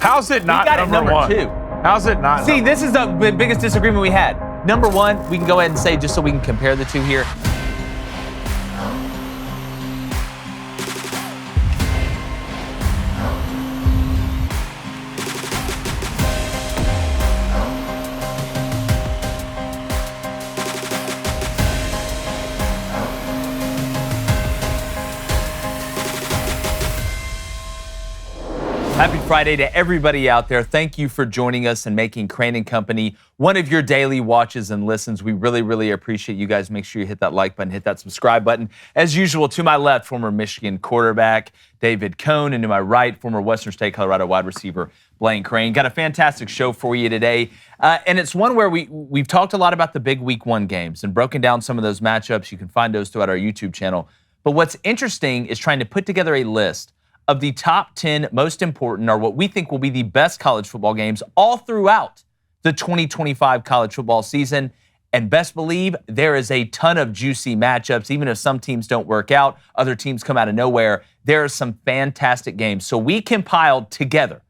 How's it not we got number one? 2. How's it not? See, this is the biggest disagreement we had. Number 1, we can go ahead and say, just so we can compare the two here. Happy Friday to everybody out there. Thank you for joining us and making Crain & Company one of your daily watches and listens. We really, really appreciate you guys. Make sure you hit that like button, hit that subscribe button. As usual, to my left, former Michigan quarterback David Cohn, and to my right, former Western State Colorado wide receiver Blaine Crain. Got a fantastic show for you today, and it's one where we've talked a lot about the big Week 1 games and broken down some of those matchups. You can find those throughout our YouTube channel. But what's interesting is trying to put together a list of the top 10 most important, or what we think will be the best college football games all throughout the 2025 college football season. And best believe there is a ton of juicy matchups. Even if some teams don't work out, other teams come out of nowhere, there are some fantastic games. So we compiled together.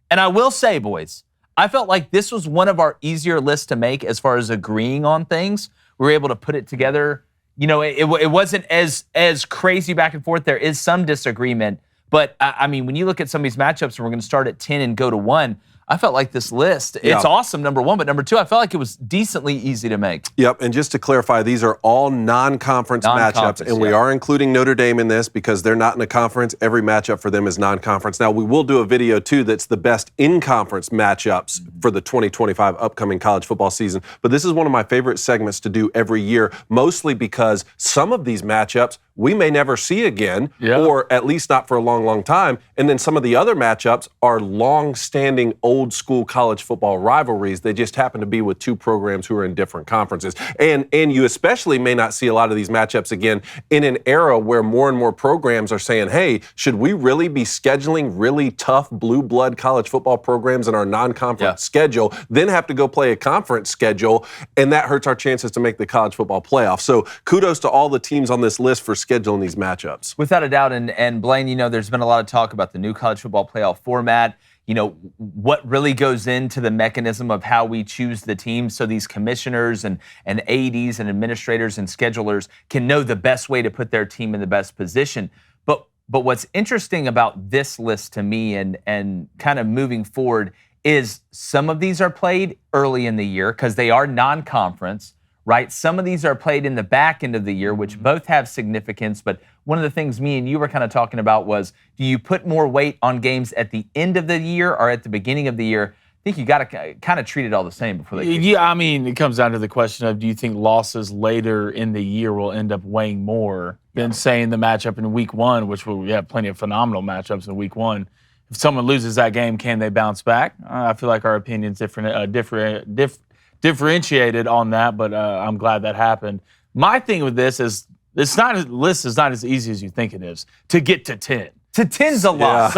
And I will say, boys, I felt like this was one of our easier lists to make as far as agreeing on things. We were able to put it together. You know, it wasn't as crazy back and forth. There is some disagreement. But, I mean, when you look at some of these matchups, and we're going to start at 10 and go to 1, I felt like this list, it's awesome, number 1. But number 2, I felt like it was decently easy to make. Yep, and just to clarify, these are all non-conference matchups, and we are including Notre Dame in this because they're not in a conference. Every matchup for them is non-conference. Now, we will do a video, too, that's the best in-conference matchups for the 2025 upcoming college football season. But this is one of my favorite segments to do every year, mostly because some of these matchups we may never see again, or at least not for a long, long time. And then some of the other matchups are long-standing, old-school college football rivalries. They just happen to be with two programs who are in different conferences. And you especially may not see a lot of these matchups again in an era where more and more programs are saying, hey, should we really be scheduling really tough blue blood college football programs in our non-conference schedule, then have to go play a conference schedule, and that hurts our chances to make the college football playoff. So kudos to all the teams on this list for scheduling these matchups. Without a doubt, and Blaine, you know, there's been a lot of talk about the new college football playoff format. You know, what really goes into the mechanism of how we choose the teams so these commissioners and ADs and administrators and schedulers can know the best way to put their team in the best position. But what's interesting about this list to me and kind of moving forward is some of these are played early in the year because they are non-conference, right? Some of these are played in the back end of the year, which both have significance. But one of the things me and you were kind of talking about was, do you put more weight on games at the end of the year or at the beginning of the year? I think you got to kind of treat it all the same before they. Yeah, I mean, it comes down to the question of, do you think losses later in the year will end up weighing more than saying the matchup in Week 1, which we have plenty of phenomenal matchups in Week 1. If someone loses that game, can they bounce back? I feel like our opinion's differentiated on that, but I'm glad that happened. My thing with this is, list is not as easy as you think it is to get to 10. To 10's a lot.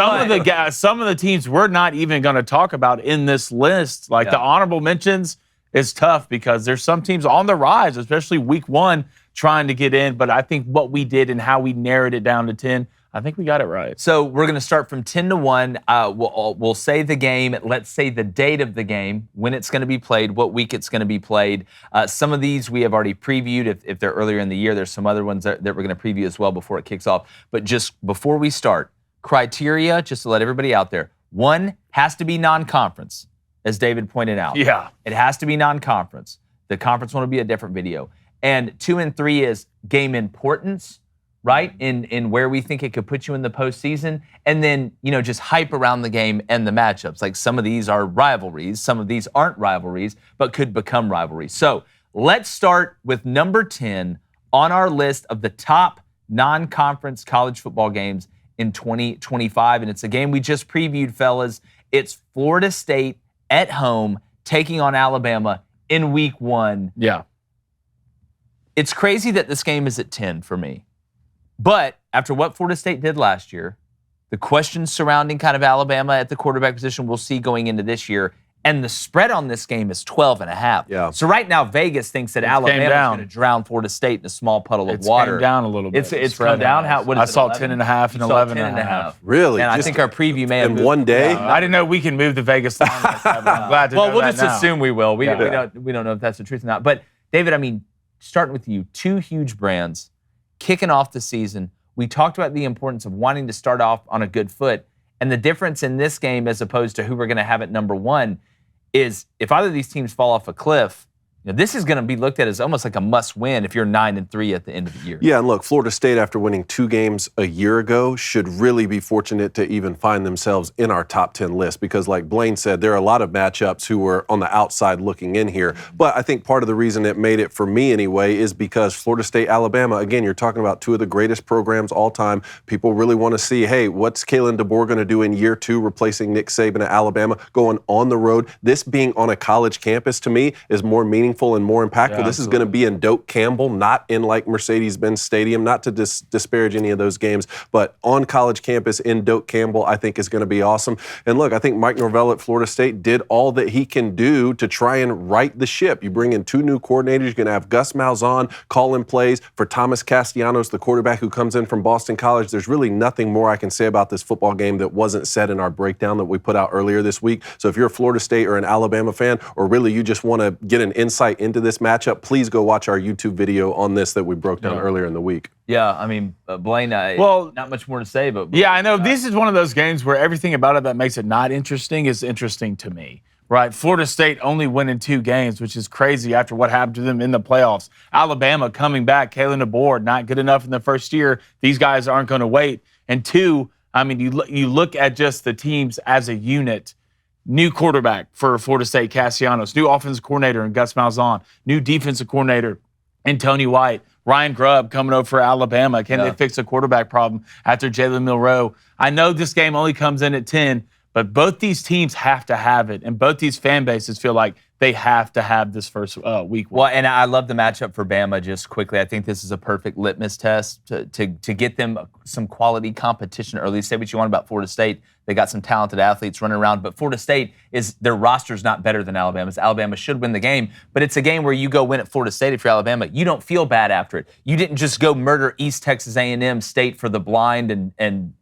Some of the teams we're not even going to talk about in this list, like the honorable mentions, is tough because there's some teams on the rise, especially Week 1, trying to get in. But I think what we did and how we narrowed it down to 10, I think we got it right. So we're going to start from 10 to 1. We'll say the game. Let's say the date of the game, when it's going to be played, what week it's going to be played. Some of these we have already previewed. If they're earlier in the year, there's some other ones that we're going to preview as well before it kicks off. But just before we start, criteria, just to let everybody out there, 1 has to be non-conference, as David pointed out. Yeah. It has to be non-conference. The conference one will be a different video. And 2 and 3 is game importance, right, in where we think it could put you in the postseason, and then, you know, just hype around the game and the matchups. Like some of these are rivalries, some of these aren't rivalries, but could become rivalries. So let's start with number 10 on our list of the top non-conference college football games in 2025, and it's a game we just previewed, fellas. It's Florida State at home taking on Alabama in Week 1. Yeah. It's crazy that this game is at 10 for me. But after what Florida State did last year, the questions surrounding kind of Alabama at the quarterback position we'll see going into this year, And the spread on this game is 12.5. Yeah. So right now, Vegas thinks that Alabama is going to drown Florida State in a small puddle of water. It's down a little bit. It's come down. I saw 10.5 and 11.5. Really? And I think our preview may have in one day. I didn't know we can move the Vegas line like that, but I'm glad to know we'll that just now. assume we will. We don't know if that's the truth or not. But David, I mean, starting with you, 2 huge brands kicking off the season. We talked about the importance of wanting to start off on a good foot, and the difference in this game as opposed to who we're going to have at number 1 is if either of these teams fall off a cliff, this is going to be looked at as almost like a must-win if you're 9-3 at the end of the year. Yeah, and look, Florida State, after winning 2 games a year ago, should really be fortunate to even find themselves in our top 10 list because, like Blaine said, there are a lot of matchups who were on the outside looking in here. But I think part of the reason it made it for me anyway is because Florida State, Alabama, again, you're talking about 2 of the greatest programs all time. People really want to see, hey, what's Kalen DeBoer going to do in year 2 replacing Nick Saban at Alabama, going on the road? This being on a college campus, to me, is more meaningful and more impactful. Yeah, this is going to be in Doak Campbell, not in like Mercedes-Benz Stadium, not to disparage any of those games, but on college campus in Doak Campbell, I think is going to be awesome. And look, I think Mike Norvell at Florida State did all that he can do to try and right the ship. You bring in 2 new coordinators. You're going to have Gus Malzahn calling plays for Thomas Castellanos, the quarterback who comes in from Boston College. There's really nothing more I can say about this football game that wasn't said in our breakdown that we put out earlier this week. So if you're a Florida State or an Alabama fan, or really you just want to get an insight into this matchup, please go watch our YouTube video on this that we broke down earlier in the week. Yeah, I mean, Blaine, not much more to say, but yeah, I know this is one of those games where everything about it that makes it not interesting is interesting to me. Right, Florida State only winning 2 games, which is crazy after what happened to them in the playoffs. Alabama coming back, Kalen DeBoer, not good enough in the first year. These guys aren't going to wait. And 2, I mean, you look at just the teams as a unit. New quarterback for Florida State, Castellanos. New offensive coordinator in Gus Malzahn. New defensive coordinator in Tony White. Ryan Grubb coming over for Alabama. Can they fix a quarterback problem after Jalen Milroe? I know this game only comes in at 10, but both these teams have to have it, and both these fan bases feel like they have to have this first week. Well, and I love the matchup for Bama just quickly. I think this is a perfect litmus test to get them some quality competition early. Say what you want about Florida State. They got some talented athletes running around, but Florida State, their roster's not better than Alabama's. Alabama should win the game, but it's a game where you go win at Florida State if you're Alabama. You don't feel bad after it. You didn't just go murder East Texas A&M State for the blind and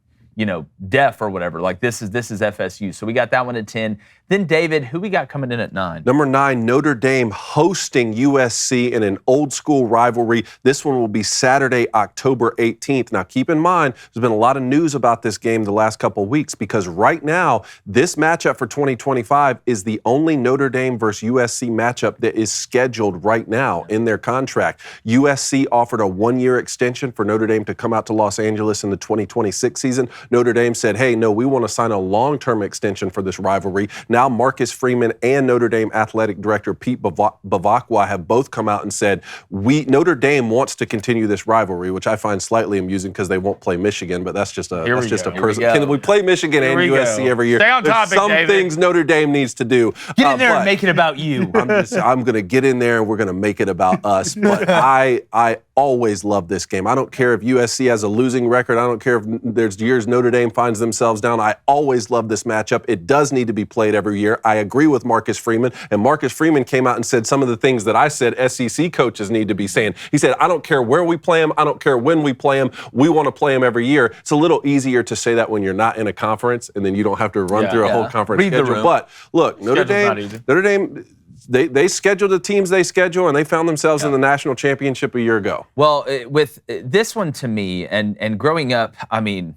deaf or whatever. Like this is FSU. So we got that one at 10. Then David, who we got coming in at 9? Number 9, Notre Dame hosting USC in an old school rivalry. This one will be Saturday, October 18th. Now keep in mind, there's been a lot of news about this game the last couple of weeks because right now, this matchup for 2025 is the only Notre Dame versus USC matchup that is scheduled right now in their contract. USC offered a 1-year extension for Notre Dame to come out to Los Angeles in the 2026 season. Notre Dame said, hey, no, we want to sign a long-term extension for this rivalry. Now Marcus Freeman and Notre Dame athletic director Pete Bavacqua have both come out and said, Notre Dame wants to continue this rivalry, which I find slightly amusing because they won't play Michigan, but that's just a person. Can we play Michigan and USC every year? Stay on topic, There's some David. things Notre Dame needs to do. Get in there and make it about you. I'm going to get in there and we're going to make it about us. But I always love this game. I don't care if USC has a losing record. I don't care if there's years Notre Dame finds themselves down. I always love this matchup. It does need to be played every year. I agree with Marcus Freeman. And Marcus Freeman came out and said some of the things that I said SEC coaches need to be saying. He said, I don't care where we play them. I don't care when we play them. We want to play them every year. It's a little easier to say that when you're not in a conference and then you don't have to run through a whole conference schedule. But look, Notre Dame, they schedule the teams they schedule, and they found themselves in the national championship a year ago. Well, with this one to me, and growing up, I mean,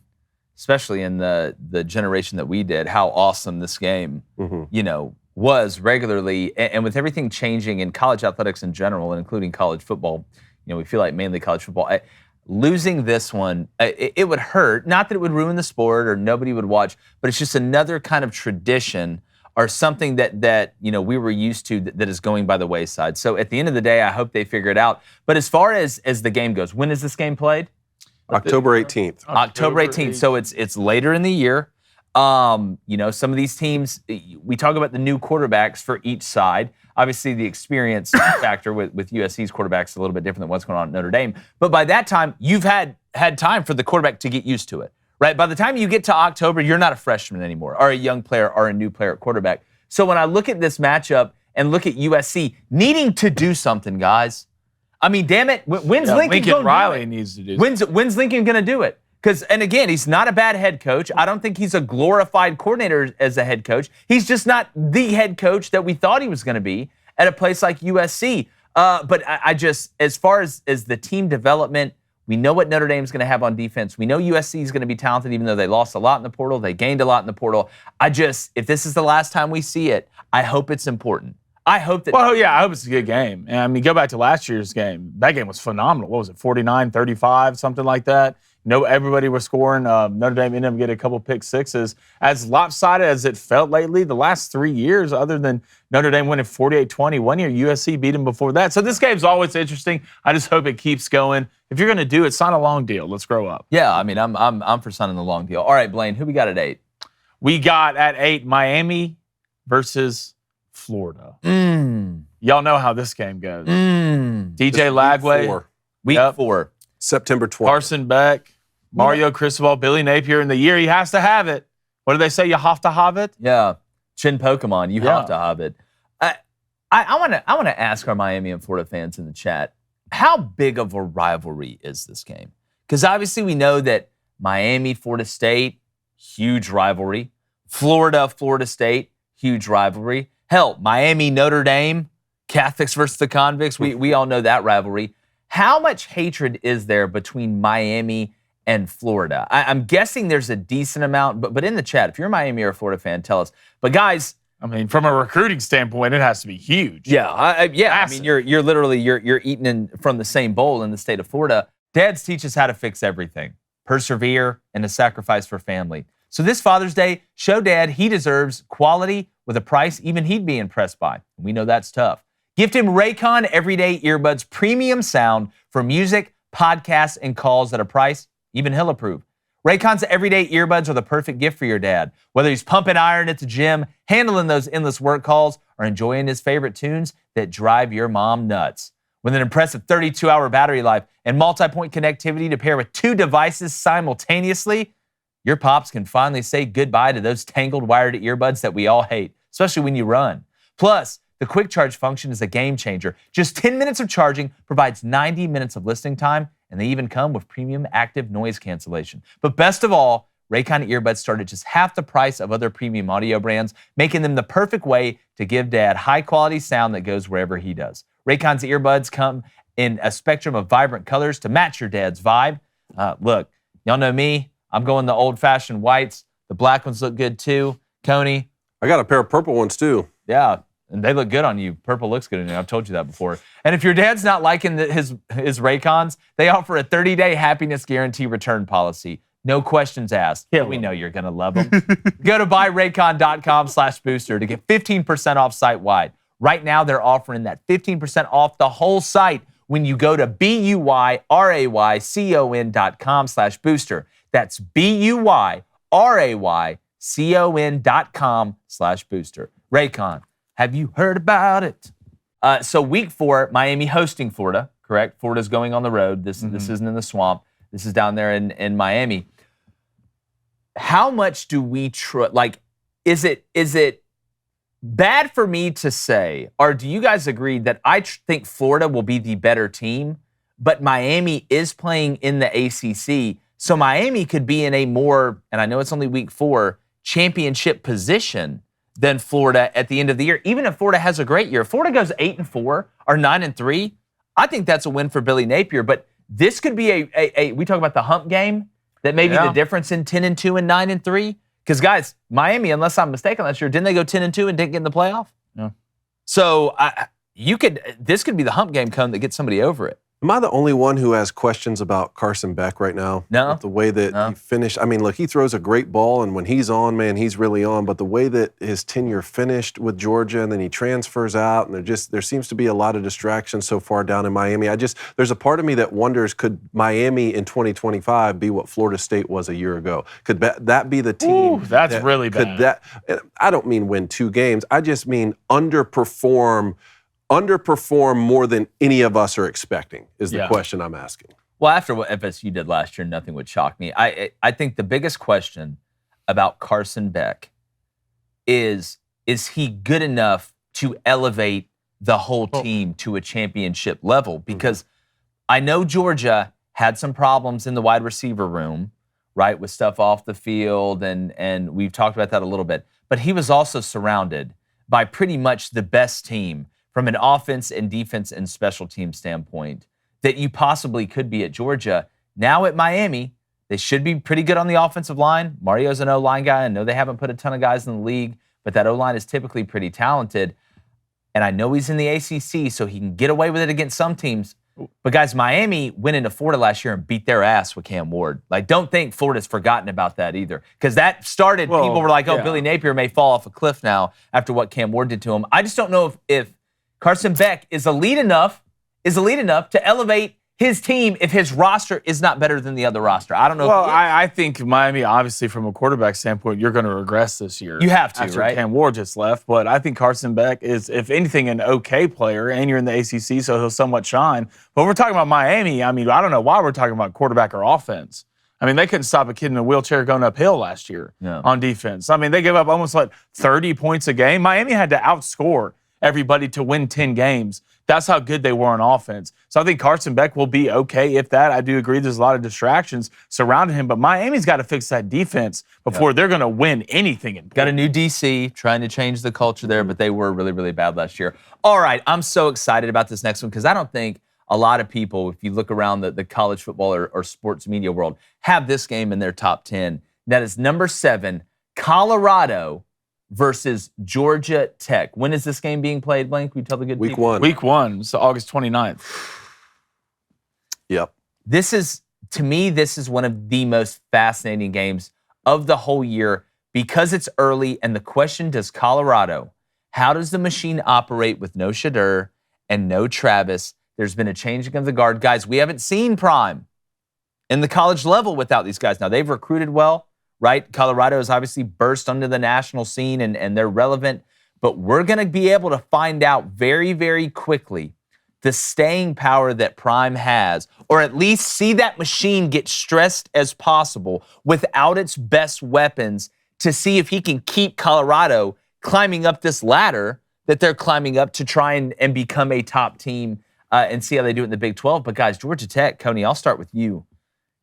especially in the generation that we did, how awesome this game, was regularly. And with everything changing in college athletics in general, and including college football, we feel like mainly college football. Losing this one, it would hurt. Not that it would ruin the sport or nobody would watch, but it's just another kind of tradition or something that we were used to that is going by the wayside. So at the end of the day, I hope they figure it out. But as far as the game goes, when is this game played? October 18th. October 18th. So it's later in the year. Some of these teams, we talk about the new quarterbacks for each side. Obviously, the experience factor with USC's quarterbacks is a little bit different than what's going on at Notre Dame. But by that time, you've had time for the quarterback to get used to it, right? By the time you get to October, you're not a freshman anymore, or a young player, or a new player at quarterback. So when I look at this matchup and look at USC needing to do something, guys. I mean, damn it, when's Lincoln Riley needs to do something? When's Lincoln going to do it? Because, and again, he's not a bad head coach. I don't think he's a glorified coordinator as a head coach. He's just not the head coach that we thought he was going to be at a place like USC. But I just, as far as the team development, we know what Notre Dame's going to have on defense. We know USC is going to be talented, even though they lost a lot in the portal. They gained a lot in the portal. If this is the last time we see it, I hope it's important. I hope that. Well, yeah, I hope it's a good game. And I mean, go back to last year's game. That game was phenomenal. What was it, 49-35, something like that? Everybody was scoring. Notre Dame ended up getting a couple pick sixes. As lopsided as it felt lately, the last 3 years, other than Notre Dame winning 48-20, one year USC beat them before that. So this game's always interesting. I just hope it keeps going. If you're going to do it, sign a long deal. Let's grow up. Yeah, I mean, I'm for signing the long deal. All right, Blaine, who we got at 8? We got at 8 Miami versus Florida. Y'all know how this game goes. DJ Lagway. Week 4. September 12th. Carson Beck, Mario Cristobal, Billy Napier in the year he has to have it. What do they say? You have to have it? Yeah. Chin Pokemon, you have to have it. I want to ask our Miami and Florida fans in the chat, how big of a rivalry is this game? Because obviously we know that Miami, Florida State, huge rivalry. Florida, Florida State, huge rivalry. Hell, Miami, Notre Dame, Catholics versus the convicts. We all know that rivalry. How much hatred is there between Miami and Florida? I'm guessing there's a decent amount, but in the chat, if you're a Miami or a Florida fan, tell us. But guys, I mean, from a recruiting standpoint, it has to be huge. Yeah, I mean, you're literally eating from the same bowl in the state of Florida. Dads teach us how to fix everything, persevere, and to sacrifice for family. So this Father's Day, show Dad he deserves quality with a price even he'd be impressed by. We know that's tough. Gift him Raycon Everyday Earbuds Premium Sound for music, podcasts, and calls at a price even he'll approve. Raycon's Everyday Earbuds are the perfect gift for your dad. Whether he's pumping iron at the gym, handling those endless work calls, or enjoying his favorite tunes that drive your mom nuts. With an impressive 32-hour battery life and multi-point connectivity to pair with 2 devices simultaneously, your pops can finally say goodbye to those tangled wired earbuds that we all hate, especially when you run. Plus, the quick charge function is a game changer. Just 10 minutes of charging provides 90 minutes of listening time, and they even come with premium active noise cancellation. But best of all, Raycon earbuds start at just half the price of other premium audio brands, making them the perfect way to give Dad high-quality sound that goes wherever he does. Raycon's earbuds come in a spectrum of vibrant colors to match your dad's vibe. Look, y'all know me. I'm going the old-fashioned whites. The black ones look good too. Coney. I got a pair of purple ones too. Yeah, and they look good on you. Purple looks good on you. I've told you that before. And if your dad's not liking his Raycons, they offer a 30-day happiness guarantee return policy. No questions asked. Yeah, we know you're going to love them. Go to buyraycon.com/booster to get 15% off site-wide. Right now, they're offering that 15% off the whole site when you go to buyraycon.com/booster. That's buyraycon.com/booster. Raycon, have you heard about it? So week 4, Miami hosting Florida, correct? Florida's going on the road. This isn't in the swamp. This is down there in Miami. How much do we is it bad for me to say, or do you guys agree that I think Florida will be the better team, but Miami is playing in the ACC, so Miami could be in a more, and I know it's only week 4, championship position than Florida at the end of the year, even if Florida has a great year. If Florida goes 8-4 or 9-3, I think that's a win for Billy Napier, but this could be a we talk about the hump game, that may be the difference in 10-2 and 9-3. Because, guys, Miami, unless I'm mistaken last year, didn't they go 10-2 and didn't get in the playoff? Yeah. So this could be the hump game cone that gets somebody over it. Am I the only one who has questions about Carson Beck right now? No. The way that he finished. I mean, look, he throws a great ball, and when he's on, man, he's really on. But the way that his tenure finished with Georgia, and then he transfers out, and there seems to be a lot of distractions so far down in Miami. There's a part of me that wonders, could Miami in 2025 be what Florida State was a year ago? Could that be the team? Ooh, that's really bad. I don't mean win 2 games. I just mean underperform more than any of us are expecting is the question I'm asking. Well, after what FSU did last year, nothing would shock me. I think the biggest question about Carson Beck is is he good enough to elevate the whole team to a championship level? Because I know Georgia had some problems in the wide receiver room, right, with stuff off the field, and we've talked about that a little bit. But he was also surrounded by pretty much the best team from an offense and defense and special team standpoint that you possibly could be at Georgia. Now at Miami, they should be pretty good on the offensive line. Mario's an O-line guy. I know they haven't put a ton of guys in the league, but that O-line is typically pretty talented. And I know he's in the ACC, so he can get away with it against some teams. But, guys, Miami went into Florida last year and beat their ass with Cam Ward. Like, don't think Florida's forgotten about that either. Because that started, people were like, Billy Napier may fall off a cliff now after what Cam Ward did to him. I just don't know if Carson Beck is elite enough to elevate his team if his roster is not better than the other roster. I don't know. Well, I think Miami, obviously, from a quarterback standpoint, you're going to regress this year. You have to, after right? Cam Ward just left. But I think Carson Beck is, if anything, an okay player, and you're in the ACC, so he'll somewhat shine. But when we're talking about Miami, I mean, I don't know why we're talking about quarterback or offense. I mean, they couldn't stop a kid in a wheelchair going uphill last year on defense. I mean, they gave up almost like 30 points a game. Miami had to outscore everybody to win 10 games. That's how good they were on offense. So I think Carson Beck will be okay if that. I do agree there's a lot of distractions surrounding him, but Miami's got to fix that defense before they're going to win anything. Got a new DC trying to change the culture there, but they were really, really bad last year. All right, I'm so excited about this next one because I don't think a lot of people, if you look around the college football or sports media world, have this game in their top 10. That is number 7, Colorado versus Georgia Tech. When is this game being played, Blank? We tell the good Week people. 1. Week 1, so August 29th. Yep. To me, this is one of the most fascinating games of the whole year because it's early, and the question, does Colorado, how does the machine operate with no Shadur and no Travis? There's been a changing of the guard. Guys, we haven't seen Prime in the college level without these guys. Now, they've recruited well, right? Colorado has obviously burst onto the national scene, and they're relevant. But we're going to be able to find out very, very quickly the staying power that Prime has, or at least see that machine get stressed as possible without its best weapons to see if he can keep Colorado climbing up this ladder that they're climbing up to try and become a top team and see how they do it in the Big 12. But, guys, Georgia Tech, Coney, I'll start with you.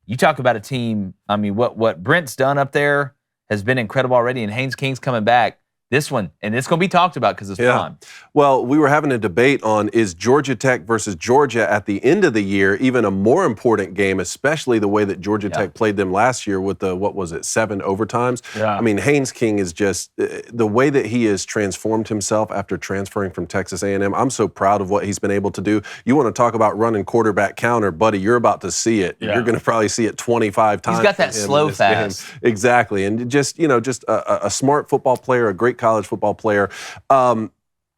You talk about a team, I mean, what Brent's done up there has been incredible already, and Haynes King's coming back. This one, and it's going to be talked about because it's Prime. Well, we were having a debate on, is Georgia Tech versus Georgia at the end of the year even a more important game, especially the way that Georgia Tech played them last year with the, 7 overtimes? I mean, Haynes King is just, the way that he has transformed himself after transferring from Texas A&M, I'm so proud of what he's been able to do. You want to talk about running quarterback counter, buddy, you're about to see it. You're going to probably see it 25 times. He's got that slow fast. Exactly, and just, a smart football player, a great college football player.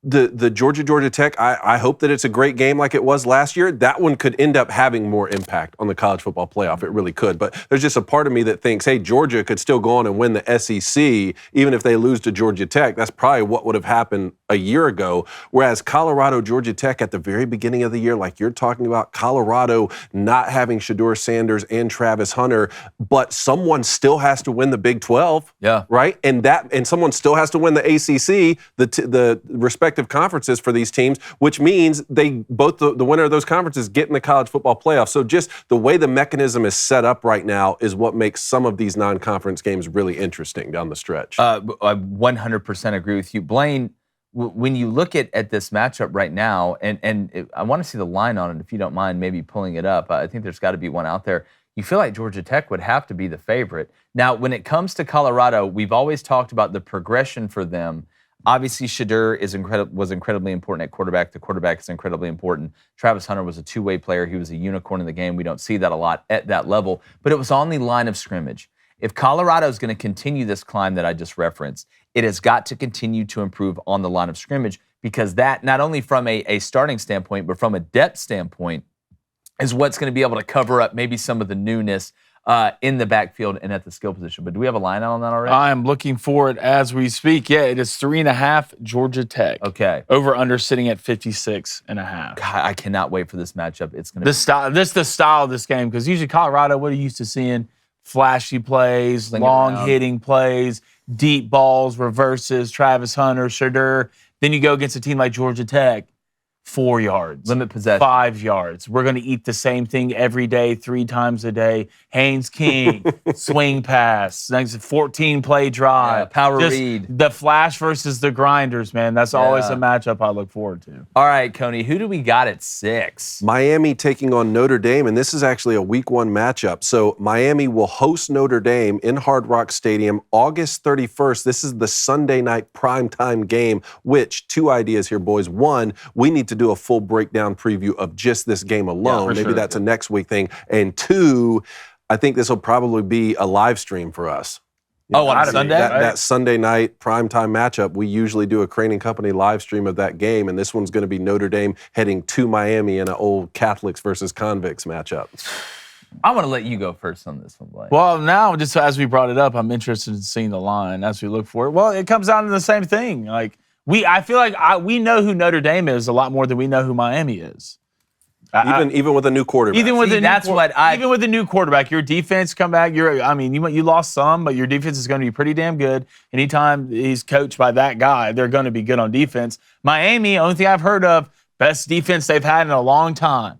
The Georgia Tech, I hope that it's a great game like it was last year. That one could end up having more impact on the college football playoff. It really could. But there's just a part of me that thinks, hey, Georgia could still go on and win the SEC, even if they lose to Georgia Tech. That's probably what would have happened a year ago. Whereas Colorado, Georgia Tech at the very beginning of the year, like you're talking about, Colorado not having Shadur Sanders and Travis Hunter, but someone still has to win the Big 12. Right? And someone still has to win the ACC, the respective conferences for these teams, which means the winner of those conferences get in the college football playoff. So just the way the mechanism is set up right now is what makes some of these non-conference games really interesting down the stretch. I 100% agree with you. Blaine, when you look at this matchup right now, and I want to see the line on it, if you don't mind maybe pulling it up. I think there's got to be one out there. You feel like Georgia Tech would have to be the favorite. Now, when it comes to Colorado, we've always talked about the progression for them. Obviously, Shadur was incredibly important at quarterback. The quarterback is incredibly important. Travis Hunter was a two-way player. He was a unicorn in the game. We don't see that a lot at that level, but it was on the line of scrimmage. If Colorado is going to continue this climb that I just referenced, it has got to continue to improve on the line of scrimmage, because that, not only from a starting standpoint, but from a depth standpoint, is what's going to be able to cover up maybe some of the newness in the backfield and at the skill position. But do we have a line out on that already? I'm looking for it as we speak. Yeah, it is 3.5 Georgia Tech. Okay. Over under sitting at 56.5. God, I cannot wait for this matchup. It's going to be the style of this game, because usually Colorado, what are you used to seeing? Flashy plays, long hitting plays, deep balls, reverses, Travis Hunter, Shadur. Then you go against a team like Georgia Tech, 4 yards. Limit possession. 5 yards. We're going to eat the same thing every day, 3 times a day. Haynes King, swing pass, next 14-play drive. Yeah, power read. The flash versus the grinders, man. That's always a matchup I look forward to. All right, Coney, who do we got at 6? Miami taking on Notre Dame, and this is actually a week 1 matchup. So Miami will host Notre Dame in Hard Rock Stadium August 31st. This is the Sunday night primetime game, which 2 ideas here, boys. 1, we need to do a full breakdown preview of just this game alone. Maybe that's a next week thing. And 2, I think this will probably be a live stream for us. On Sunday? That Sunday night primetime matchup, we usually do a Crain and Company live stream of that game, and this one's going to be Notre Dame heading to Miami in an old Catholics versus convicts matchup. I want to let you go first on this one, Blake. Well, now, just as we brought it up, I'm interested in seeing the line as we look for it. Well, it comes down to the same thing. Like, I feel like we know who Notre Dame is a lot more than we know who Miami is. Even with a new quarterback. Even with a new quarterback, your defense come back. You lost some, but your defense is going to be pretty damn good. Anytime he's coached by that guy, they're going to be good on defense. Miami, only thing I've heard of, best defense they've had in a long time.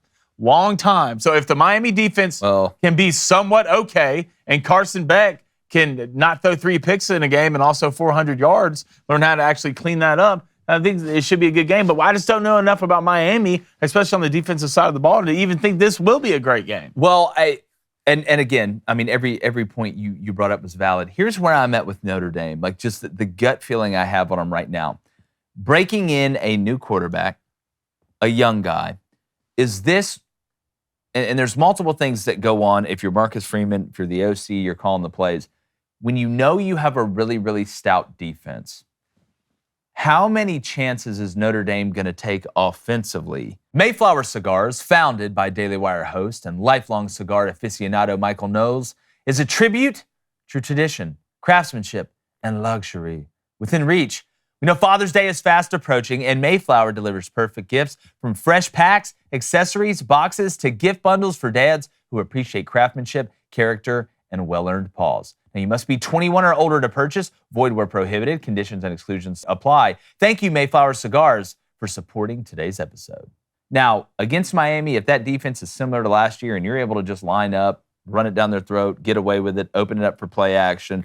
So if the Miami defense can be somewhat okay, and Carson Beck can not throw 3 picks in a game and also 400 yards, learn how to actually clean that up, I think it should be a good game. But I just don't know enough about Miami, especially on the defensive side of the ball, to even think this will be a great game. Well, and again, I mean, every point you brought up was valid. Here's where I'm at with Notre Dame, like just the gut feeling I have on them right now. Breaking in a new quarterback, a young guy, is this, and there's multiple things that go on if you're Marcus Freeman, if you're the OC, you're calling the plays. When you know you have a really, really stout defense, how many chances is Notre Dame going to take offensively? Mayflower Cigars, founded by Daily Wire host and lifelong cigar aficionado Michael Knowles, is a tribute to tradition, craftsmanship, and luxury. Within reach, we know Father's Day is fast approaching, and Mayflower delivers perfect gifts from fresh packs, accessories, boxes, to gift bundles for dads who appreciate craftsmanship, character, and well-earned pause. Now, you must be 21 or older to purchase. Void where prohibited. Conditions and exclusions apply. Thank you, Mayflower Cigars, for supporting today's episode. Now, against Miami, if that defense is similar to last year and you're able to just line up, run it down their throat, get away with it, open it up for play action,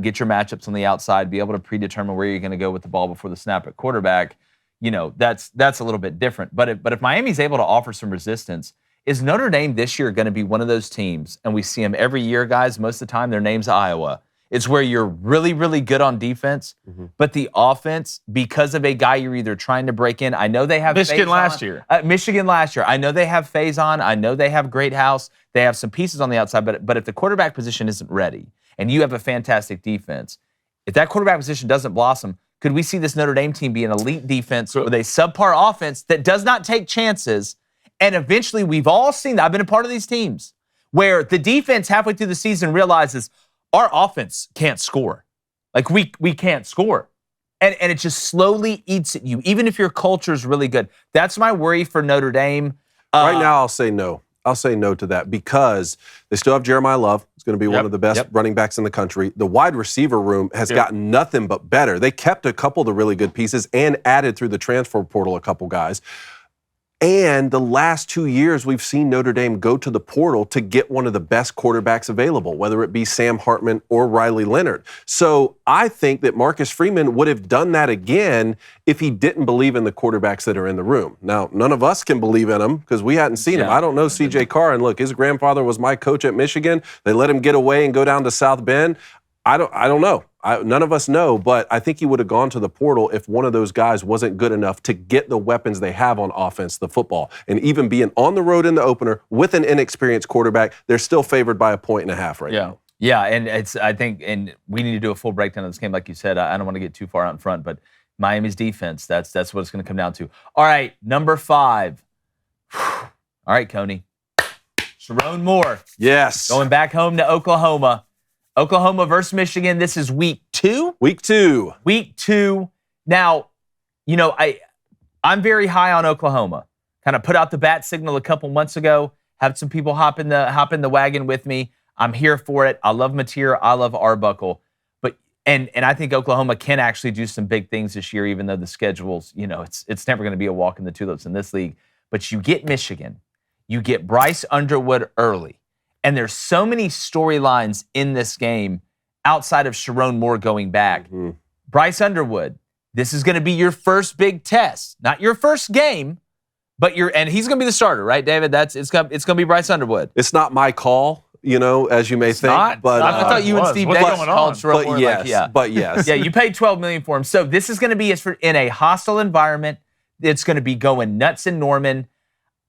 get your matchups on the outside, be able to predetermine where you're going to go with the ball before the snap at quarterback, that's a little bit different. But if Miami's able to offer some resistance, is Notre Dame this year going to be one of those teams, and we see them every year, guys, most of the time, their name's Iowa. It's where you're really, really good on defense, but the offense, because of a guy you're either trying to break in, I know they have Michigan last year. Michigan last year. I know they have Faison. I know they have Greathouse. They have some pieces on the outside, but if the quarterback position isn't ready, and you have a fantastic defense, if that quarterback position doesn't blossom, could we see this Notre Dame team be an elite defense with a subpar offense that does not take chances? And eventually, we've all seen that. I've been a part of these teams where the defense halfway through the season realizes our offense can't score. Like, we can't score. And it just slowly eats at you, even if your culture is really good. That's my worry for Notre Dame. Right now, I'll say no. I'll say no to that because they still have Jeremiah Love. He's going to be one of the best running backs in the country. The wide receiver room has gotten nothing but better. They kept a couple of the really good pieces and added through the transfer portal a couple guys. And the last 2 years, we've seen Notre Dame go to the portal to get one of the best quarterbacks available, whether it be Sam Hartman or Riley Leonard. So I think that Marcus Freeman would have done that again if he didn't believe in the quarterbacks that are in the room. Now, none of us can believe in him because we hadn't seen him. I don't know C.J. Carr. And look, his grandfather was my coach at Michigan. They let him get away and go down to South Bend. I don't know. None of us know, but I think he would have gone to the portal if one of those guys wasn't good enough to get the weapons they have on offense, the football. And even being on the road in the opener with an inexperienced quarterback, they're still favored by 1.5 right now. Yeah, and I think we need to do a full breakdown of this game, like you said. I don't want to get too far out in front, but Miami's defense, that's what it's going to come down to. All right, number 5. All right, Coney. Sharon Moore. Yes. Going back home to Oklahoma. Oklahoma versus Michigan. This is week 2. Week 2. Week 2. Now, I'm very high on Oklahoma. Kind of put out the bat signal a couple months ago. Had some people hop in the wagon with me. I'm here for it. I love Mateer. I love Arbuckle. But And I think Oklahoma can actually do some big things this year, even though the schedule's, it's never going to be a walk in the tulips in this league. But you get Michigan, you get Bryce Underwood early, and there's so many storylines in this game outside of Sharon Moore going back. Mm-hmm. Bryce Underwood, this is going to be your first big test, not your first game, but and he's going to be the starter, right, David? It's going to be Bryce Underwood. It's not my call. As you may think. But I thought you and Steve Davis called Sharon Moore. But yes. Yeah, you paid $12 million for him. So this is going to be in a hostile environment. It's going to be going nuts in Norman.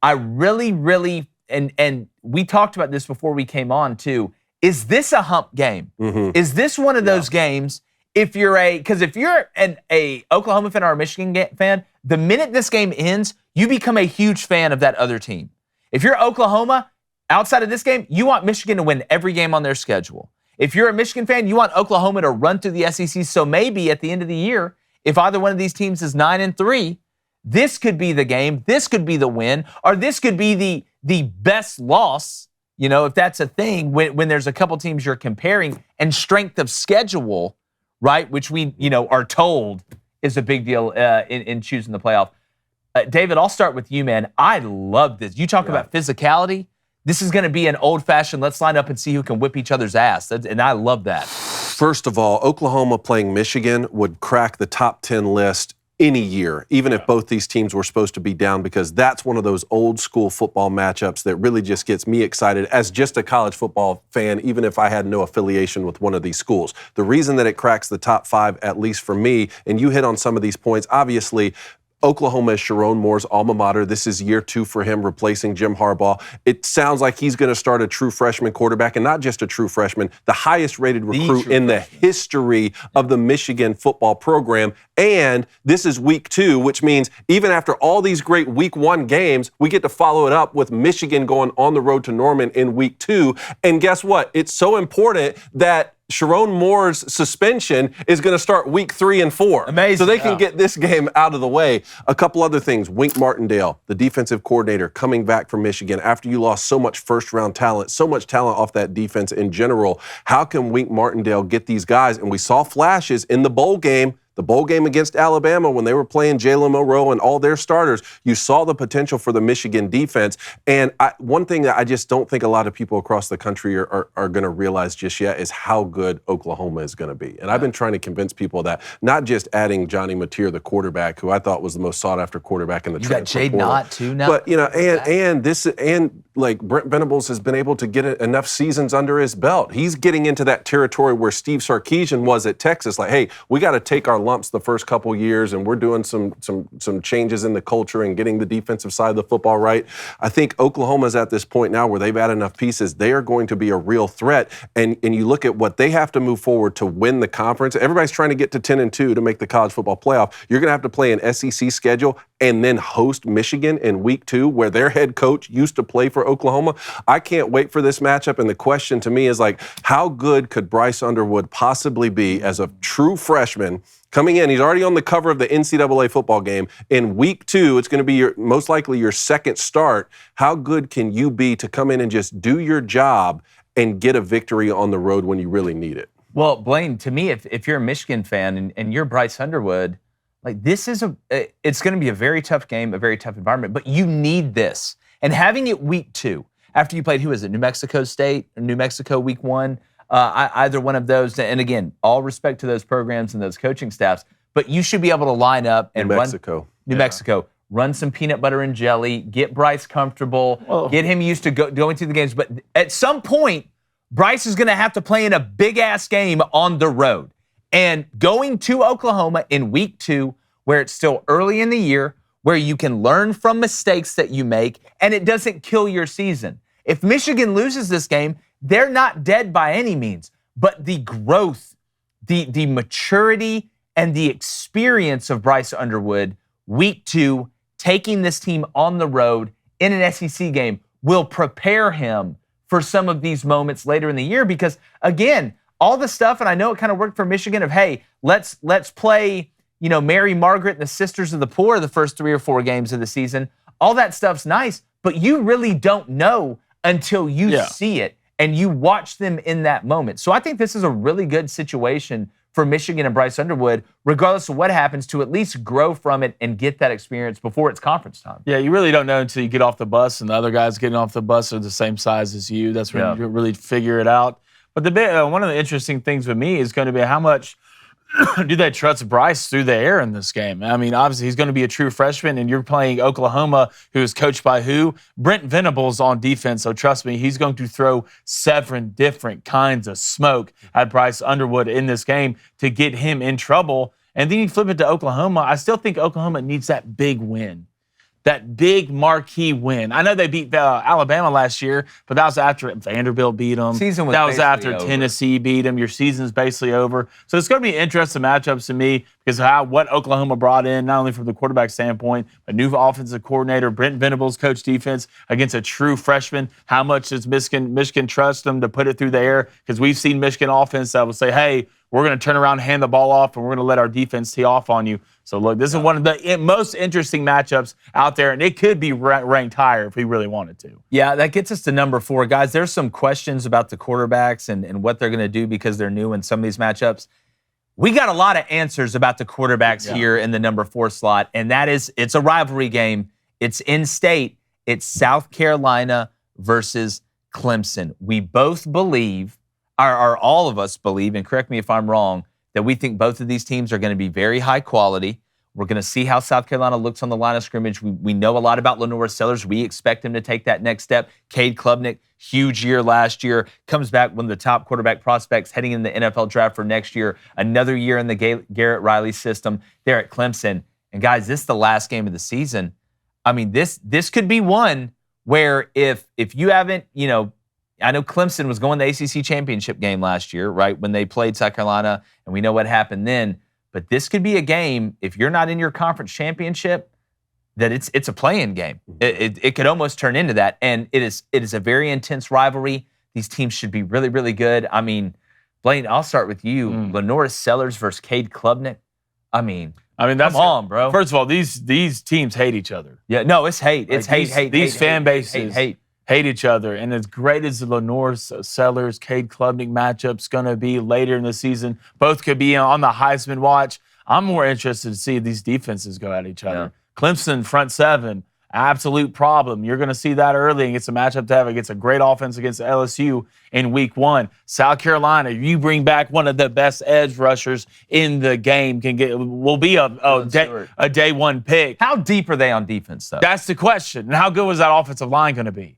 I really, really, and we talked about this before we came on too. Is this a hump game? Mm-hmm. Is this one of those games? Because if you're an Oklahoma fan or a Michigan fan, the minute this game ends, you become a huge fan of that other team. If you're Oklahoma, outside of this game, you want Michigan to win every game on their schedule. If you're a Michigan fan, you want Oklahoma to run through the SEC. So maybe at the end of the year, if either one of these teams is 9-3, this could be the game, this could be the win, or this could be the best loss, if that's a thing, when there's a couple teams you're comparing, and strength of schedule, right, which we, are told is a big deal in choosing the playoff. David, I'll start with you, man. I love this. You talk about physicality. This is going to be an old-fashioned, let's line up and see who can whip each other's ass. And I love that. First of all, Oklahoma playing Michigan would crack the top 10 list any year, even if both these teams were supposed to be down, because that's one of those old-school football matchups that really just gets me excited as just a college football fan, even if I had no affiliation with one of these schools. The reason that it cracks the top 5, at least for me, and you hit on some of these points, obviously, Oklahoma is Sharon Moore's alma mater. This is year 2 for him, replacing Jim Harbaugh. It sounds like he's going to start a true freshman quarterback, and not just a true freshman, the highest-rated recruit in the history of the Michigan football program. And this is week 2, which means even after all these great week 1 games, we get to follow it up with Michigan going on the road to Norman in week 2. And guess what? It's so important that Sharon Moore's suspension is going to start week 3 and 4. Amazing. So they can get this game out of the way. A couple other things. Wink Martindale, the defensive coordinator, coming back from Michigan after you lost so much first-round talent, so much talent off that defense in general. How can Wink Martindale get these guys? And we saw flashes in the bowl game. The bowl game against Alabama, when they were playing Jalen Monroe and all their starters, you saw the potential for the Michigan defense. And one thing that I just don't think a lot of people across the country are going to realize just yet is how good Oklahoma is going to be. And I've been trying to convince people that, not just adding Johnny Mateer, the quarterback, who I thought was the most sought-after quarterback in the transfer portal. You got Jade Knott, too, now. But, Brent Venables has been able to get enough seasons under his belt. He's getting into that territory where Steve Sarkisian was at Texas. Like, hey, we got to take our lumps the first couple years, and we're doing some changes in the culture and getting the defensive side of the football right. I think Oklahoma's at this point now where they've had enough pieces. They are going to be a real threat. And you look at what they have to move forward to win the conference. Everybody's trying to get to 10-2 to make the college football playoff. You're going to have to play an SEC schedule and then host Michigan in week 2, where their head coach used to play for Oklahoma. I can't wait for this matchup. And the question to me is, like, how good could Bryce Underwood possibly be as a true freshman coming in? He's already on the cover of the NCAA football game. In week 2, it's going to be most likely your second start. How good can you be to come in and just do your job and get a victory on the road when you really need it? Well, Blaine, to me, if you're a Michigan fan and you're Bryce Underwood, like, this is it's going to be a very tough game, a very tough environment, but you need this. And having it week 2, after you played, who is it, New Mexico State, New Mexico week 1, either one of those, and again, all respect to those programs and those coaching staffs, but you should be able to line up and run New Mexico, run some peanut butter and jelly, get Bryce comfortable, get him used to going through the games. But at some point, Bryce is going to have to play in a big-ass game on the road. And going to Oklahoma in week 2, where it's still early in the year, where you can learn from mistakes that you make, and it doesn't kill your season. If Michigan loses this game, they're not dead by any means, but the growth, the maturity, and the experience of Bryce Underwood, week 2, taking this team on the road in an SEC game, will prepare him for some of these moments later in the year. Because, again, all the stuff, and I know it kind of worked for Michigan, of, hey, let's play, Mary Margaret and the Sisters of the Poor the first 3 or 4 games of the season. All that stuff's nice, but you really don't know until you see it and you watch them in that moment. So I think this is a really good situation for Michigan and Bryce Underwood, regardless of what happens, to at least grow from it and get that experience before it's conference time. Yeah, you really don't know until you get off the bus and the other guys getting off the bus are the same size as you. That's when you really figure it out. But one of the interesting things with me is going to be how much do they trust Bryce through the air in this game? I mean, obviously, he's going to be a true freshman, and you're playing Oklahoma, who is coached by who? Brent Venables on defense. So trust me, he's going to throw 7 different kinds of smoke at Bryce Underwood in this game to get him in trouble. And then you flip it to Oklahoma. I still think Oklahoma needs that big win. That big marquee win. I know they beat Alabama last year, but that was after Vanderbilt beat them. That was after over. Tennessee beat them. Your season's basically over. So it's going to be interesting matchups to me because what Oklahoma brought in, not only from the quarterback standpoint, but new offensive coordinator, Brent Venables, coach defense against a true freshman. How much does Michigan trust them to put it through the air? Because we've seen Michigan offense that will say, hey, we're going to turn around and hand the ball off, and we're going to let our defense tee off on you. So, look, this is one of the most interesting matchups out there, and it could be ranked higher if we really wanted to. Yeah, that gets us to number 4. Guys, there's some questions about the quarterbacks and what they're going to do because they're new in some of these matchups. We got a lot of answers about the quarterbacks here in the number 4 slot, and that is it's a rivalry game. It's in-state. It's South Carolina versus Clemson. We both believe, or all of us believe, and correct me if I'm wrong, that we think both of these teams are going to be very high quality. We're going to see how South Carolina looks on the line of scrimmage. We know a lot about Lenora Sellers. We expect him to take that next step. Cade Klubnik, huge year last year, comes back one of the top quarterback prospects heading in the NFL draft for next year. Another year in the Garrett Riley system there at Clemson. And guys, this is the last game of the season. I mean, this could be one where if you haven't, I know Clemson was going to the ACC championship game last year, right, when they played South Carolina, and we know what happened then. But this could be a game, if you're not in your conference championship, that it's a play-in game. It could almost turn into that, and it is a very intense rivalry. These teams should be really, really good. I mean, Blaine, I'll start with you. Lenora Sellers versus Cade Klubnik. I mean, that's come on, bro. First of all, these teams hate each other. Yeah, no, it's hate. It's hate. These fan bases hate each other. And as great as the Lenore Sellers, Cade Klubnik matchup's going to be later in the season, both could be on the Heisman watch. I'm more interested to see these defenses go at each other. Yeah. Clemson, front 7, absolute problem. You're going to see that early and it's a matchup to have against a great offense against LSU in week 1. South Carolina, you bring back one of the best edge rushers in the game, will be a day 1 pick. How deep are they on defense, though? That's the question. And how good was that offensive line going to be?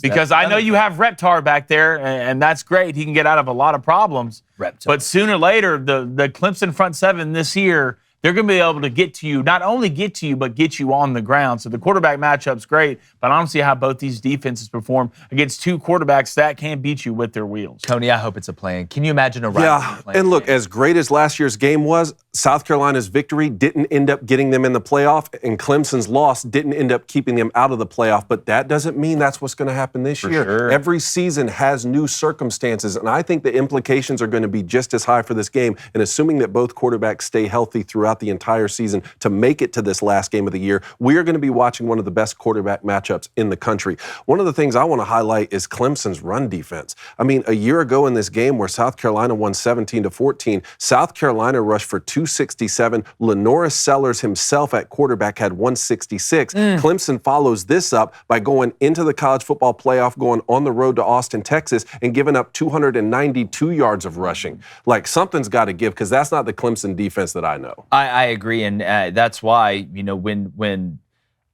Because I know you have Reptar back there, and that's great. He can get out of a lot of problems. But sooner or later, the Clemson front 7 this year, they're going to be able to get to you, not only get to you, but get you on the ground. So the quarterback matchup's great, but I don't see how both these defenses perform against 2 quarterbacks that can beat you with their wheels. Tony, I hope it's a play-in. Can you imagine a rivalry play-in? And look, as great as last year's game was, South Carolina's victory didn't end up getting them in the playoff, and Clemson's loss didn't end up keeping them out of the playoff. But that doesn't mean that's what's going to happen this year. Sure. Every season has new circumstances, and I think the implications are going to be just as high for this game. And assuming that both quarterbacks stay healthy throughout the entire season to make it to this last game of the year, we are going to be watching one of the best quarterback matchups in the country. One of the things I want to highlight is Clemson's run defense. I mean, a year ago in this game where South Carolina won 17-14, South Carolina rushed for 267. Lenora Sellers himself at quarterback had 166. Clemson follows this up by going into the college football playoff, going on the road to Austin, Texas, and giving up 292 yards of rushing. Like, something's got to give, because that's not the Clemson defense that I know. I agree, and that's why, when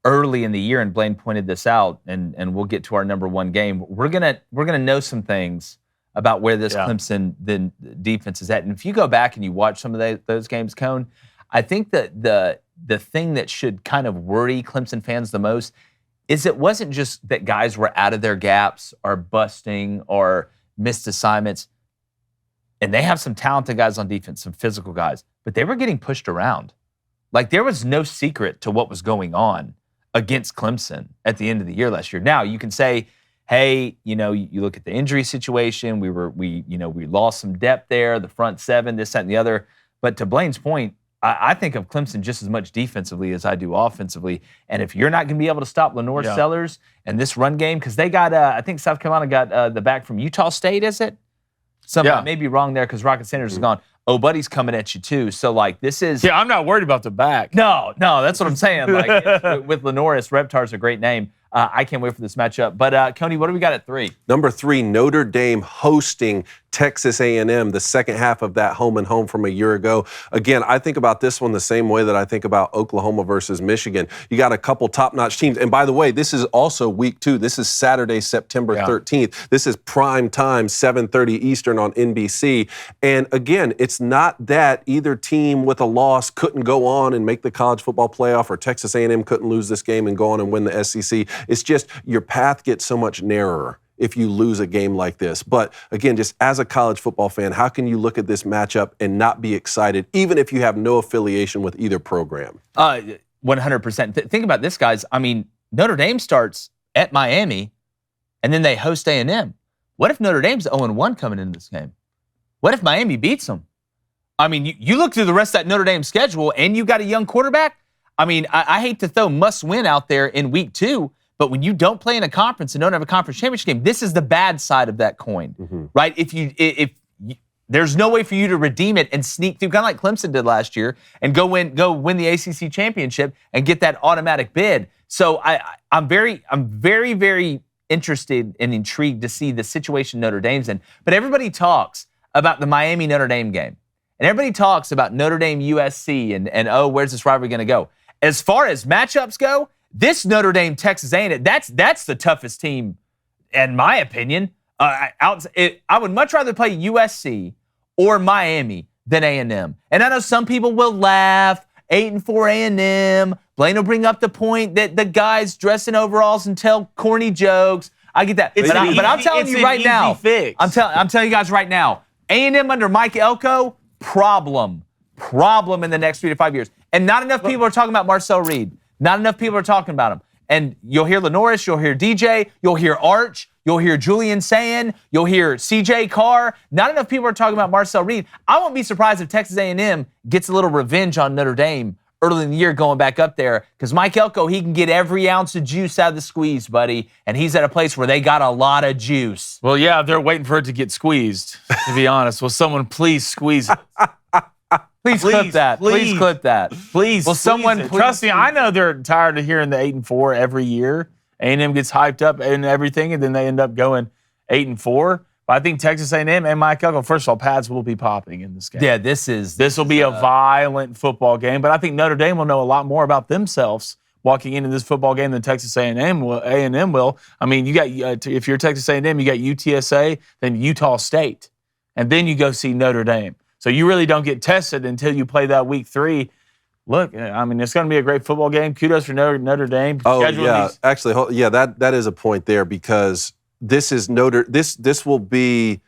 early in the year, and Blaine pointed this out, and we'll get to our number 1 game, we're gonna know some things about where this Clemson defense is at. And if you go back and you watch some of those games, Cone, I think that the thing that should kind of worry Clemson fans the most is it wasn't just that guys were out of their gaps or busting or missed assignments. And they have some talented guys on defense, some physical guys, but they were getting pushed around. Like, there was no secret to what was going on against Clemson at the end of the year last year. Now, you can say, hey, you look at the injury situation, we lost some depth there, the front 7, this, that, and the other. But to Blaine's point, I think of Clemson just as much defensively as I do offensively. And if you're not going to be able to stop Lenore Sellers and this run game, because they got, I think South Carolina got the back from Utah State, is it? I may be wrong there because Rocket Sanders is gone. Buddy's coming at you too. So like this is. Yeah, I'm not worried about the back. No, that's what I'm saying. Like with Lenoris, Reptar's a great name. I can't wait for this matchup. But Coney, what do we got at 3? Number 3, Notre Dame hosting Texas A&M, the second half of that home and home from a year ago. Again, I think about this one the same way that I think about Oklahoma versus Michigan. You got a couple top-notch teams. And by the way, this is also week 2. This is Saturday, September 13th. This is prime time, 7:30 Eastern on NBC. And again, it's not that either team with a loss couldn't go on and make the college football playoff, or Texas A&M couldn't lose this game and go on and win the SEC. It's just your path gets so much narrower if you lose a game like this. But again, just as a college football fan, how can you look at this matchup and not be excited, even if you have no affiliation with either program? 100%. Think about this, guys. I mean, Notre Dame starts at Miami, and then they host A&M. What if Notre Dame's 0-1 coming into this game? What if Miami beats them? I mean, you look through the rest of that Notre Dame schedule, and you got a young quarterback. I mean, I hate to throw must-win out there in week 2, but when you don't play in a conference and don't have a conference championship game, this is the bad side of that coin, right? If there's no way for you to redeem it and sneak through, kind of like Clemson did last year, and go win the ACC championship and get that automatic bid. So I'm very, very interested and intrigued to see the situation Notre Dame's in. But everybody talks about the Miami Notre Dame game, and everybody talks about Notre Dame USC and oh, where's this rivalry going to go? As far as matchups go, this Notre Dame Texas A&M, that's the toughest team, in my opinion. I would much rather play USC or Miami than A&M. And I know some people will laugh. 8-4 A&M. Blaine will bring up the point that the guys dress in overalls and tell corny jokes. I get that. But I'm telling you right now. I'm telling you guys right now. A&M under Mike Elko, problem in the next 3 to 5 years. And not enough people are talking about Marcel Reed. Not enough people are talking about him. And you'll hear Lenoris, you'll hear DJ, you'll hear Arch, you'll hear Julian Sayin, you'll hear CJ Carr. Not enough people are talking about Marcel Reed. I won't be surprised if Texas A&M gets a little revenge on Notre Dame early in the year going back up there, because Mike Elko, he can get every ounce of juice out of the squeeze, buddy, and he's at a place where they got a lot of juice. Well, yeah, they're waiting for it to get squeezed, to be honest. Will someone please squeeze it? Please clip that. Please clip that. Please. Will someone trust me? I know they're tired of hearing the 8-4 every year. A&M gets hyped up and everything, and then they end up going 8-4. But I think Texas A&M and Mike Elko, first of all, pads will be popping in this game. Yeah, this will be a violent football game. But I think Notre Dame will know a lot more about themselves walking into this football game than Texas A&M will. I mean, you got if you're Texas A&M, you got UTSA, then Utah State, and then you go see Notre Dame. So you really don't get tested until you play that week 3. Look, I mean, it's going to be a great football game. Kudos for Notre Dame. Oh, yeah. Actually, yeah, that is a point there, because this is this will be,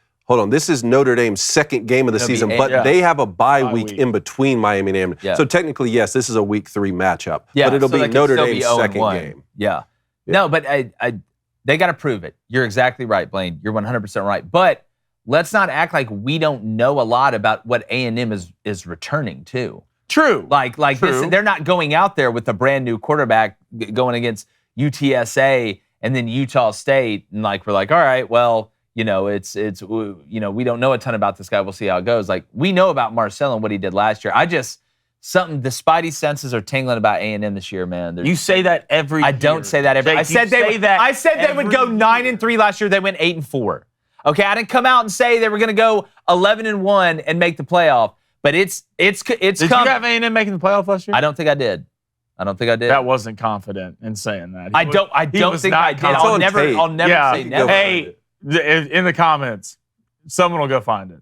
this is Notre Dame's second game of the season, but they have a bye week in between Miami and A&M. Yeah. So technically, yes, this is a week 3 matchup, but it'll be Notre Dame's second game. Yeah. No, but they got to prove it. You're exactly right, Blaine. You're 100% right. But let's not act like we don't know a lot about what A&M is returning to. True. Like True. This, they're not going out there with a brand new quarterback going against UTSA and then Utah State, and we're like, all right, well, we don't know a ton about this guy. We'll see how it goes. Like, we know about Marcel and what he did last year. The spidey senses are tingling about A&M this year, man. You say that every year. I don't say that every year. I said they would go 9-3 last year. They went 8-4. Okay, I didn't come out and say they were going to go 11-1 and make the playoff, but it's Did coming. you have A&M making the playoff last year? I don't think I did. That wasn't confident in saying that. I don't think I did. I'll never say never. Hey, in the comments, someone will go find it.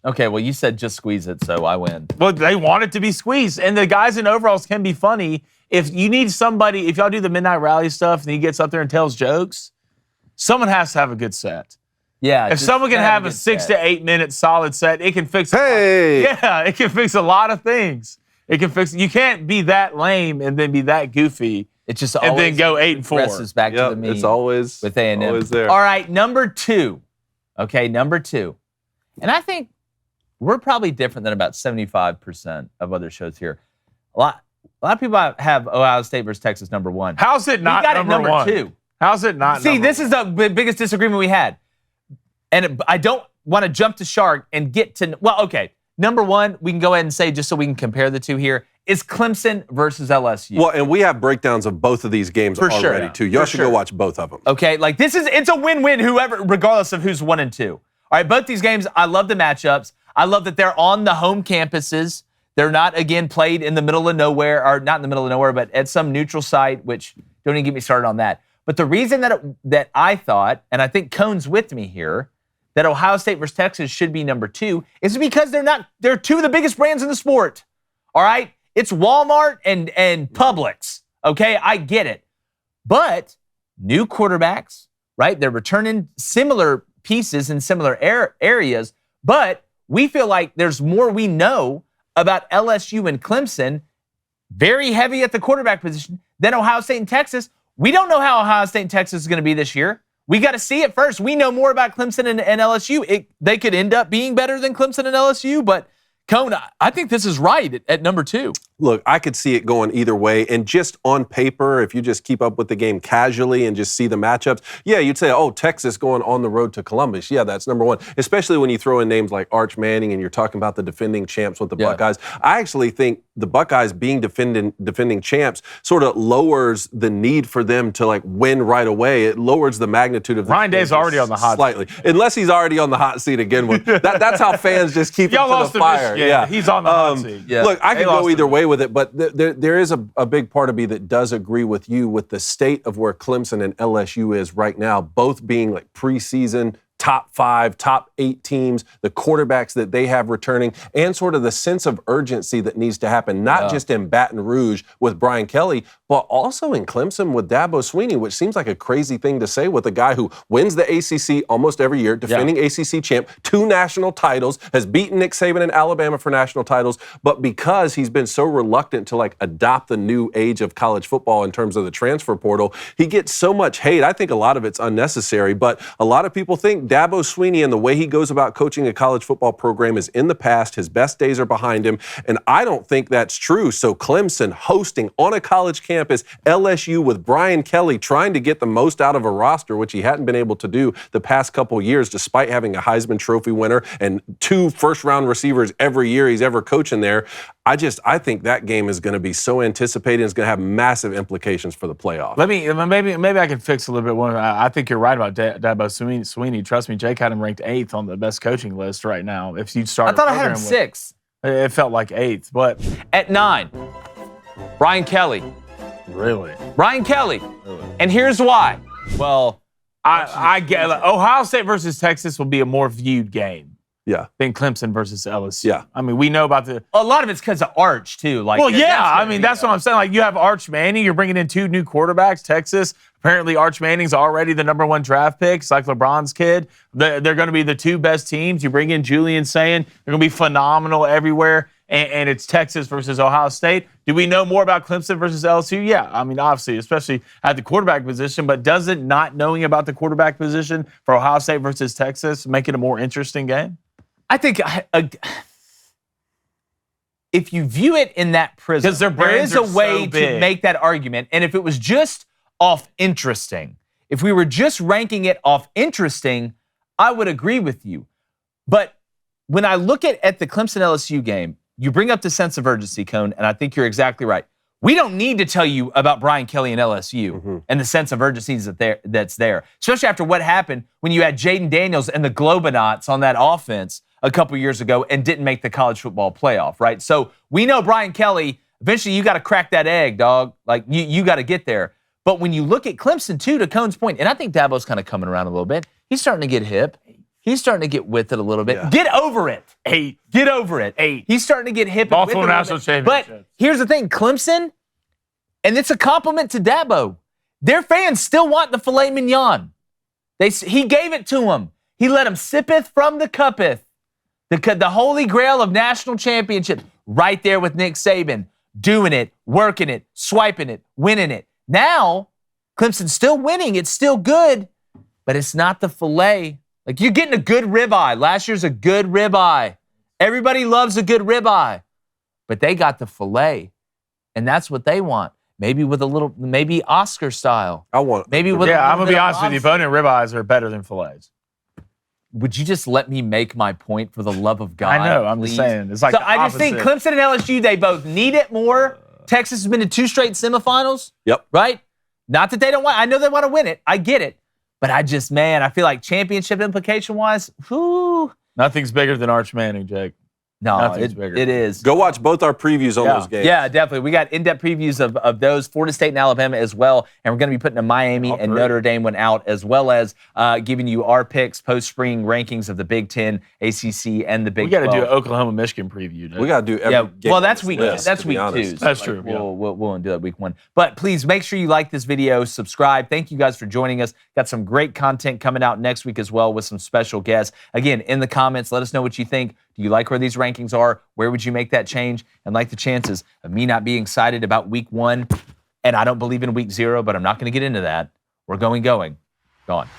Okay, well, you said just squeeze it, so I win. Well, they want it to be squeezed, and the guys in overalls can be funny. If you need somebody, if y'all do the midnight rally stuff and he gets up there and tells jokes, someone has to have a a set. Yeah. If someone can have a 6 to 8 minute solid set, it can fix. It can fix a lot of things. It can fix. You can't be that lame and then be that goofy. It's just and then go 8-4. Back to the mean. It's always with A&M. Always there. All right, number 2. Okay, number 2, and I think we're probably different than about 75% of other shows here. A lot of people have Ohio State versus Texas number 1. How's it not number 2? How's it not? See, this is the biggest disagreement we had. And I don't want to jump the shark and get to, well, okay. Number one, we can go ahead and say, just so we can compare the two here, is Clemson versus LSU. Well, and we have breakdowns of both of these games already, too. Y'all should go watch both of them. Okay, like it's a win-win, whoever, regardless of who's 1 and 2. All right, both these games, I love the matchups. I love that they're on the home campuses. They're not, again, played in the middle of nowhere, or not in the middle of nowhere, but at some neutral site, which don't even get me started on that. But the reason that I thought, and I think Cone's with me here, that Ohio State versus Texas should be number 2 is because they're two of the biggest brands in the sport. All right? It's Walmart and Publix. Okay? I get it. But new quarterbacks, right? They're returning similar pieces in similar areas, but we feel like there's more we know about LSU and Clemson, very heavy at the quarterback position, than Ohio State and Texas. We don't know how Ohio State and Texas is going to be this year. We got to see it first. We know more about Clemson and LSU. They could end up being better than Clemson and LSU, but Cone, I think this is right at number 2. Look, I could see it going either way. And just on paper, if you just keep up with the game casually and just see the matchups, yeah, you'd say, oh, Texas going on the road to Columbus. Yeah, that's number 1, especially when you throw in names like Arch Manning and you're talking about the defending champs with the Buckeyes. I actually think the Buckeyes being defending champs sort of lowers the need for them to like win right away. It lowers the magnitude of the Ryan Day's already on the hot seat. Unless he's already on the hot seat again. That's how fans just keep him to the fire. Yeah, he's on the hot seat. Yeah. Look, I could go either way with it, but there is a big part of me that does agree with you with the state of where Clemson and LSU is right now, both being like preseason top 5, top 8 teams, the quarterbacks that they have returning, and sort of the sense of urgency that needs to happen, not just in Baton Rouge with Brian Kelly, but also in Clemson with Dabo Swinney, which seems like a crazy thing to say with a guy who wins the ACC almost every year, defending ACC champ, 2 national titles, has beaten Nick Saban in Alabama for national titles, but because he's been so reluctant to like adopt the new age of college football in terms of the transfer portal, he gets so much hate. I think a lot of it's unnecessary, but a lot of people think Dabo Swinney and the way he goes about coaching a college football program is in the past. His best days are behind him, and I don't think that's true. So Clemson hosting on a college campus LSU with Brian Kelly trying to get the most out of a roster, which he hadn't been able to do the past couple years, despite having a Heisman Trophy winner and 2 first-round receivers every year he's ever coaching there. I think that game is going to be so anticipated. It's going to have massive implications for the playoff. Maybe I can fix a little bit more. I think you're right about Dabo Swinney. Trust me, Jake had him ranked 8th on the best coaching list right now. If you start, I thought I had him 6th. It felt like 8th, but at 9, Brian Kelly. Really? Brian Kelly. Really? And here's why. Well, I get Ohio State versus Texas will be a more viewed game. Yeah. Than Clemson versus LSU. Yeah. I mean, we know about a lot of it's because of Arch, too. Like, well, that's what I'm saying. Like, you have Arch Manning. You're bringing in 2 new quarterbacks. Texas, apparently Arch Manning's already the number 1 draft pick. It's like LeBron's kid. They're going to be the 2 best teams. You bring in Julian Sayin. They're going to be phenomenal everywhere. And it's Texas versus Ohio State. Do we know more about Clemson versus LSU? Yeah. I mean, obviously, especially at the quarterback position. But does it not knowing about the quarterback position for Ohio State versus Texas make it a more interesting game? I think if you view it in that prism, there is a way to make that argument. And if it was just off interesting, if we were just ranking it off interesting, I would agree with you. But when I look at the Clemson-LSU game, you bring up the sense of urgency, Cone, and I think you're exactly right. We don't need to tell you about Brian Kelly and LSU and the sense of urgency that's there, especially after what happened when you had Jaden Daniels and the Globonauts on that offense a couple years ago and didn't make the college football playoff, right? So we know Brian Kelly, eventually you got to crack that egg, dog. Like, you got to get there. But when you look at Clemson, too, to Cone's point, and I think Dabo's kind of coming around a little bit, he's starting to get hip. He's starting to get with it a little bit. Yeah. Get over it. 8. Get over it. 8. He's starting to get hip. Baltimore National Championship. But here's the thing, Clemson, and it's a compliment to Dabo, their fans still want the filet mignon. He gave it to them. He let them sippeth from the cuppeth. The holy grail of national championships, right there with Nick Saban, doing it, working it, swiping it, winning it. Now, Clemson's still winning. It's still good, but it's not the filet. Like, you're getting a good ribeye. Last year's a good ribeye. Everybody loves a good ribeye, but they got the filet, and that's what they want. Maybe with a little, maybe Oscar style. I want. Maybe with. Yeah, I'm gonna be honest with you. Bone and ribeyes are better than fillets. would you just let me make my point for the love of God? I know. I'm please? just saying. It's like so the I just think opposite. Clemson and LSU, they both need it more. Texas has been to 2 straight semifinals. Yep. Right? Not that they don't want. I know they want to win it. I get it. But I feel like championship implication-wise, whoo. Nothing's bigger than Arch Manning, Jake. No, Nothing's bigger. it is. Go watch both our previews on those games. Yeah, definitely. We got in-depth previews of those, Florida State and Alabama as well. And we're going to be putting a Miami and Notre Dame one out, as well as giving you our picks, post-spring rankings of the Big Ten, ACC, and the Big 12. We got to do an Oklahoma-Michigan preview, Jake. We got to do every game. Well, that's week 2. That's true. We'll do that week 1. But please make sure you like this video, subscribe. Thank you guys for joining us. Got some great content coming out next week as well with some special guests. Again, in the comments, let us know what you think. Do you like where these rankings are? Where would you make that change? And like the chances of me not being excited about week 1, and I don't believe in week 0, but I'm not going to get into that. We're going. Gone.